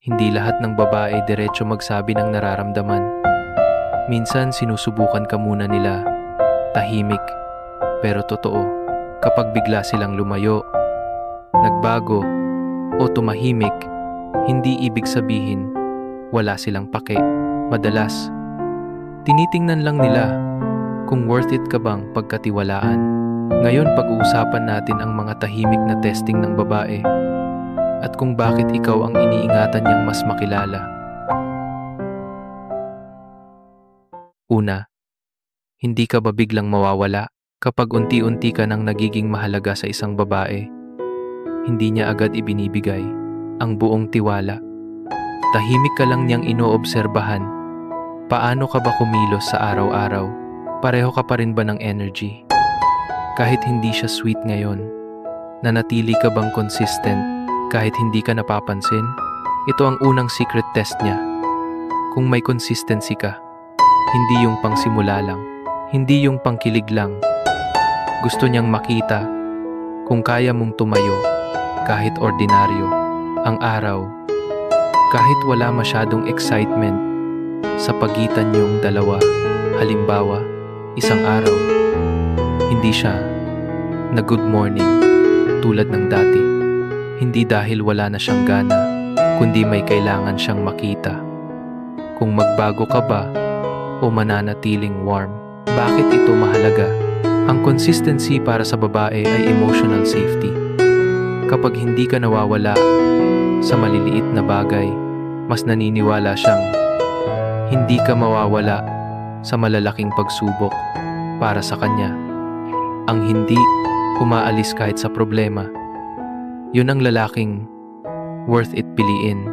Hindi lahat ng babae diretso magsabi ng nararamdaman. Minsan sinusubukan ka muna nila, tahimik, pero totoo. Kapag bigla silang lumayo, nagbago, o tumahimik, hindi ibig sabihin wala silang pake. Madalas, tinitingnan lang nila kung worth it ka bang pagkatiwalaan. Ngayon pag-uusapan natin ang mga tahimik na testing ng babae at kung bakit ikaw ang iniingatan niyang mas makilala. Una, hindi ka ba biglang mawawala kapag unti-unti ka nang nagiging mahalaga sa isang babae? Hindi niya agad ibinibigay ang buong tiwala. Tahimik ka lang niyang inoobserbahan. Paano ka ba kumilos sa araw-araw? Pareho ka pa rin ba ng energy? Kahit hindi siya sweet ngayon, nanatili ka bang consistent kahit hindi ka napapansin? Ito ang unang secret test niya. Kung may consistency ka, hindi yung pangsimula lang, hindi yung pangkilig lang. Gusto niyang makita kung kaya mong tumayo kahit ordinaryo ang araw, kahit wala masyadong excitement sa pagitan niyong dalawa. Halimbawa, isang araw, hindi siya na good morning tulad ng dati. Hindi dahil wala na siyang gana, kundi may kailangan siyang makita. Kung magbago ka ba o mananatiling warm. Bakit ito mahalaga? Ang consistency para sa babae ay emotional safety. Kapag hindi ka nawawala sa maliliit na bagay, mas naniniwala siyang hindi ka mawawala sa malalaking pagsubok para sa kanya. Ang hindi umaalis kahit sa problema, yun ang lalaking worth it piliin.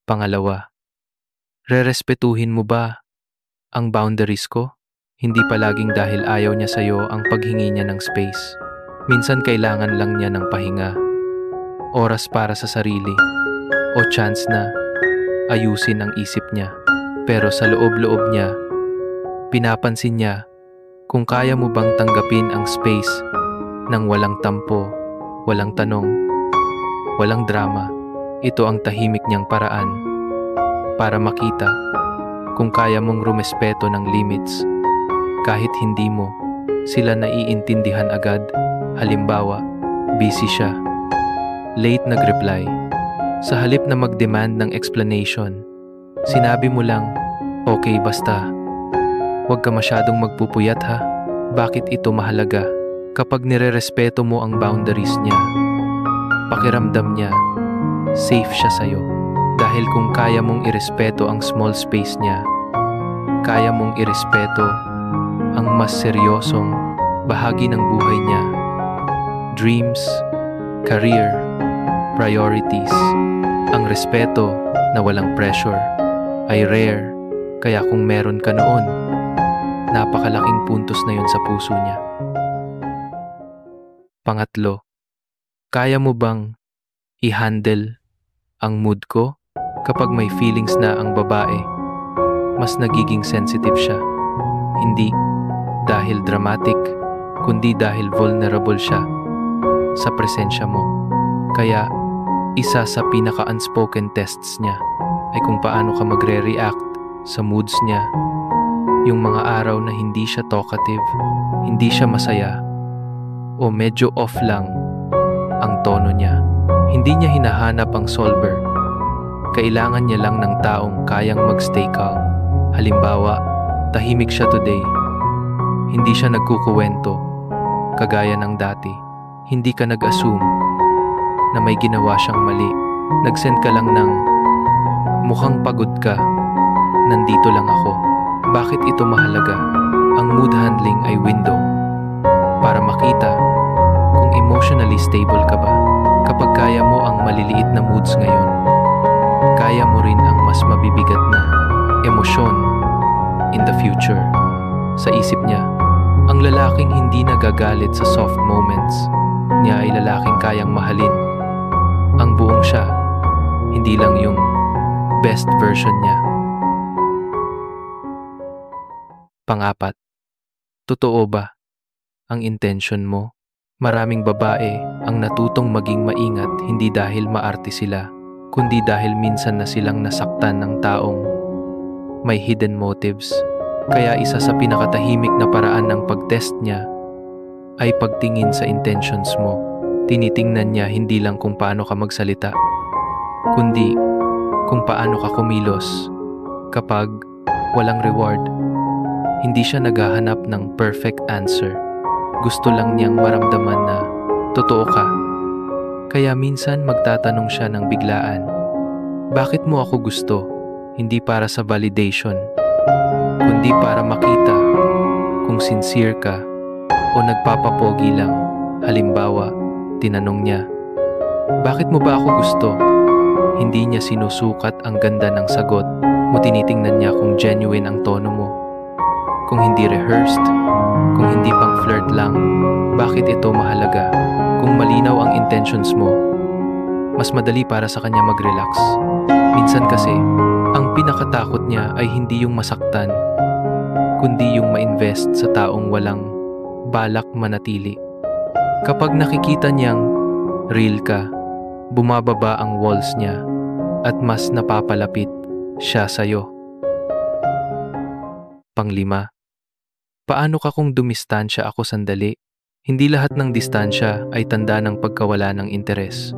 Pangalawa, rerespetuhin mo ba ang boundaries ko? Hindi palaging dahil ayaw niya sa'yo ang paghingi niya ng space. Minsan kailangan lang niya ng pahinga, oras para sa sarili, o chance na ayusin ang isip niya. Pero sa loob-loob niya, pinapansin niya kung kaya mo bang tanggapin ang space ng walang tampo, walang tanong, walang drama. Ito ang tahimik niyang paraan para makita kung kaya mong rumespeto ng limits kahit hindi mo sila naiintindihan agad. Halimbawa, busy siya, late nag-reply. Sa halip na mag-demand ng explanation, sinabi mo lang, okay basta. Huwag ka masyadong magpupuyat ha. Bakit ito mahalaga? Kapag nirerespeto mo ang boundaries niya, pakiramdam niya, safe siya sa'yo. Dahil kung kaya mong irespeto ang small space niya, kaya mong irespeto ang mas seryosong bahagi ng buhay niya. Dreams, career, priorities. Ang respeto na walang pressure ay rare, kaya kung meron ka noon, napakalaking puntos na yun sa puso niya. Pangatlo, kaya mo bang i-handle ang mood ko? Kapag may feelings na ang babae, mas nagiging sensitive siya. Hindi dahil dramatic, kundi dahil vulnerable siya sa presensya mo. Kaya, isa sa pinaka-unspoken tests niya ay kung paano ka magre-react sa moods niya. Yung mga araw na hindi siya talkative, hindi siya masaya, o medyo off lang ang tono niya. Hindi niya hinahanap ang solver. Kailangan niya lang ng taong kayang magstay calm. Halimbawa, tahimik siya today. Hindi siya nagkukuwento, kagaya ng dati. Hindi ka nag-assume na may ginawa siyang mali. Nag-send ka lang ng, mukhang pagod ka, nandito lang ako. Bakit ito mahalaga? Ang mood handling ay window para makita kung emotionally stable ka ba. Kapag kaya mo ang maliliit na moods ngayon, kaya mo rin ang mas mabibigat na emosyon in the future. Sa isip niya, ang lalaking hindi nagagalit sa soft moments niya ay lalaking kayang mahalin ang buong siya, hindi lang yung best version niya. Pang-apat, totoo ba ang intention mo? Maraming babae ang natutong maging maingat hindi dahil maarte sila, kundi dahil minsan na silang nasaktan ng taong may hidden motives. Kaya isa sa pinakatahimik na paraan ng pag-test niya ay pagtingin sa intentions mo. Tinitingnan niya hindi lang kung paano ka magsalita, kundi kung paano ka kumilos kapag walang reward. Hindi siya naghahanap ng perfect answer. Gusto lang niyang maramdaman na totoo ka. Kaya minsan magtatanong siya ng biglaan, bakit mo ako gusto? Hindi para sa validation, kundi para makita kung sincere ka o nagpapapogi lang. Halimbawa, tinanong niya, bakit mo ba ako gusto? Hindi niya sinusukat ang ganda ng sagot mo, tinitingnan niya kung genuine ang tono mo. Kung hindi rehearsed, kung hindi pang flirt lang, bakit ito mahalaga? Kung malinaw ang intentions mo, mas madali para sa kanya mag-relax. Minsan kasi, ang pinakatakot niya ay hindi yung masaktan, kundi yung ma-invest sa taong walang balak manatili. Kapag nakikita niyang real ka, bumababa ang walls niya at mas napapalapit siya sa'yo. Panglima, paano ka kung dumistansya ako sandali? Hindi lahat ng distansya ay tanda ng pagkawala ng interes.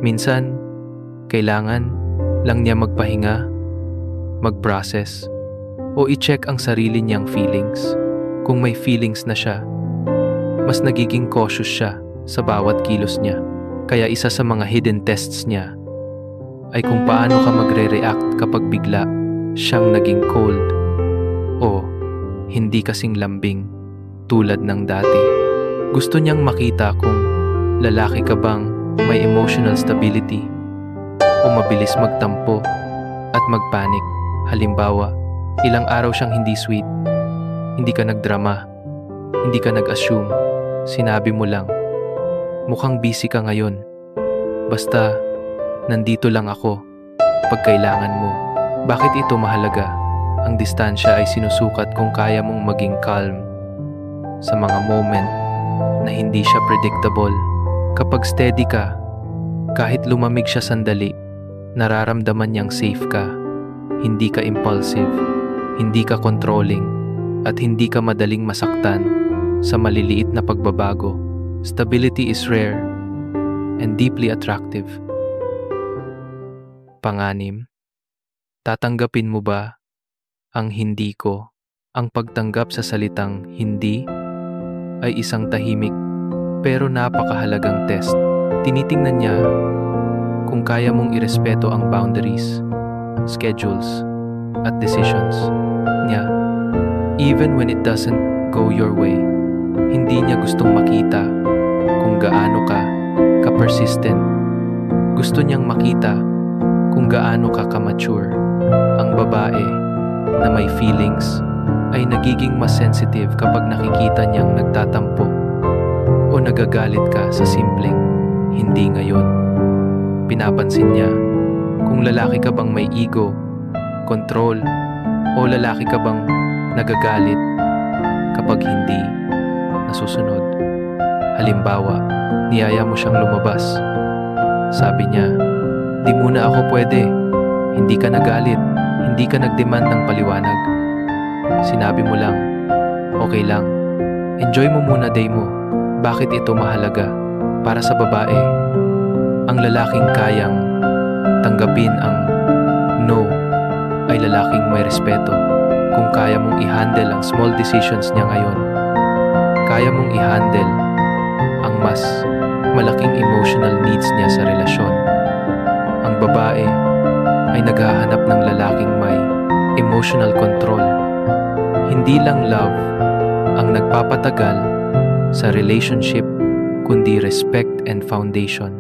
Minsan, kailangan lang niya magpahinga, mag-process, o i-check ang sarili niyang feelings. Kung may feelings na siya, mas nagiging cautious siya sa bawat kilos niya. Kaya isa sa mga hidden tests niya ay kung paano ka magre-react kapag bigla siyang naging cold o hindi kasing lambing tulad ng dati. Gusto niyang makita kung lalaki ka bang may emotional stability o mabilis magtampo at magpanik. Halimbawa, ilang araw siyang hindi sweet, hindi ka nagdrama, hindi ka nag-assume, sinabi mo lang, mukhang busy ka ngayon. Basta, nandito lang ako pag kailangan mo. Bakit ito mahalaga? Ang distansya ay sinusukat kung kaya mong maging calm sa mga moment na hindi siya predictable. Kapag steady ka, kahit lumamig siya sandali, nararamdaman niyang safe ka. Hindi ka impulsive, hindi ka controlling, at hindi ka madaling masaktan sa maliliit na pagbabago. Stability is rare and deeply attractive. Panganim, tatanggapin mo ba ang hindi ko? Ang pagtanggap sa salitang hindi ay isang tahimik pero napakahalagang test. Tinitingnan niya kung kaya mong irespeto ang boundaries, schedules, at decisions niya. Even when it doesn't go your way, hindi niya gustong makita kung gaano ka persistent. Gusto niyang makita kung gaano ka mature. Ang babae na may feelings ay nagiging mas sensitive kapag nakikita niyang nagtatampo o nagagalit ka sa simpleng hindi ngayon. Pinapansin niya kung lalaki ka bang may ego, control, o lalaki ka bang nagagalit kapag hindi nasusunod. Halimbawa, niyaya mo siyang lumabas. Sabi niya, di muna ako pwede. Hindi ka nagalit, hindi ka nagdemand ng paliwanag. Sinabi mo lang, okay lang. Enjoy mo muna day mo. Bakit ito mahalaga? Para sa babae, ang lalaking kayang tanggapin ang no ay lalaking may respeto. Kung kaya mong i-handle ang small decisions niya ngayon, kaya mong i-handle ang mas malaking emotional needs niya sa relasyon. Ang babae ay naghahanap ng lalaking may emotional control. Hindi lang love ang nagpapatagal sa relationship, kundi respect and foundation.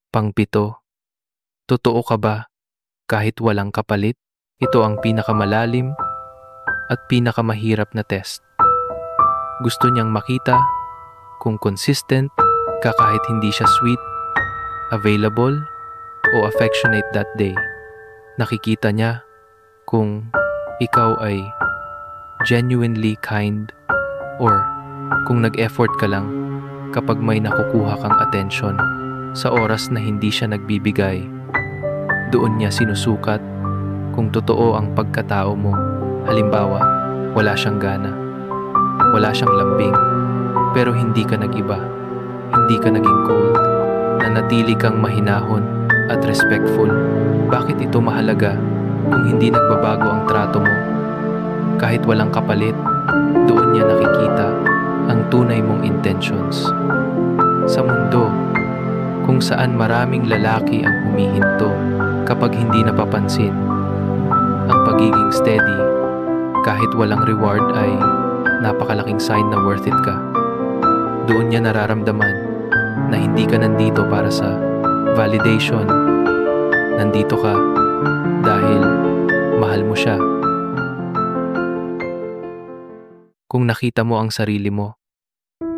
Pangpito, totoo ka ba kahit walang kapalit? Ito ang pinakamalalim at pinakamahirap na test. Gusto niyang makita kung consistent ka kahit hindi siya sweet, available, o affectionate that day. Nakikita niya kung ikaw ay genuinely kind or Kung nag-effort ka lang, kapag may nakukuha kang atensyon, sa oras na hindi siya nagbibigay, doon niya sinusukat kung totoo ang pagkatao mo. Halimbawa, wala siyang gana, wala siyang lambing, pero hindi ka nag-iba, hindi ka naging cold, nanatili kang mahinahon at respectful. Bakit ito mahalaga? Kung hindi nagbabago ang trato mo, kahit walang kapalit, doon niya nakikita ang tunay mong intentions. Sa mundo kung saan maraming lalaki ang humihinto kapag hindi napapansin, ang pagiging steady kahit walang reward ay napakalaking sign na worth it ka. Doon niya nararamdaman na hindi ka nandito para sa validation. Nandito ka dahil mahal mo siya. Kung nakita mo ang sarili mo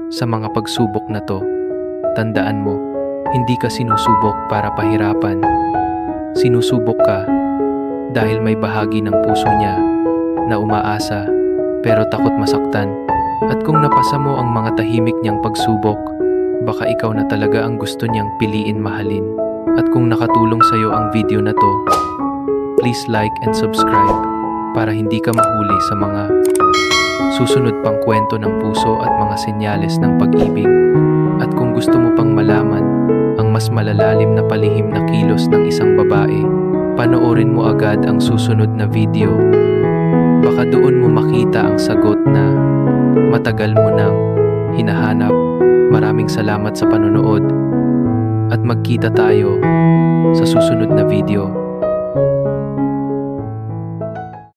sa mga pagsubok na to, tandaan mo, hindi ka sinusubok para pahirapan. Sinusubok ka dahil may bahagi ng puso niya na umaasa pero takot masaktan. At kung napasa mo ang mga tahimik niyang pagsubok, baka ikaw na talaga ang gusto niyang piliin mahalin. At kung nakatulong sa'yo ang video na to, please like and subscribe para hindi ka mahuli sa mga susunod pang kwento ng puso at mga senyales ng pag-ibig. At kung gusto mo pang malaman ang mas malalalim na palihim na kilos ng isang babae, panoorin mo agad ang susunod na video. Baka doon mo makita ang sagot na matagal mo nang hinahanap. Maraming salamat sa panonood at magkita tayo sa susunod na video.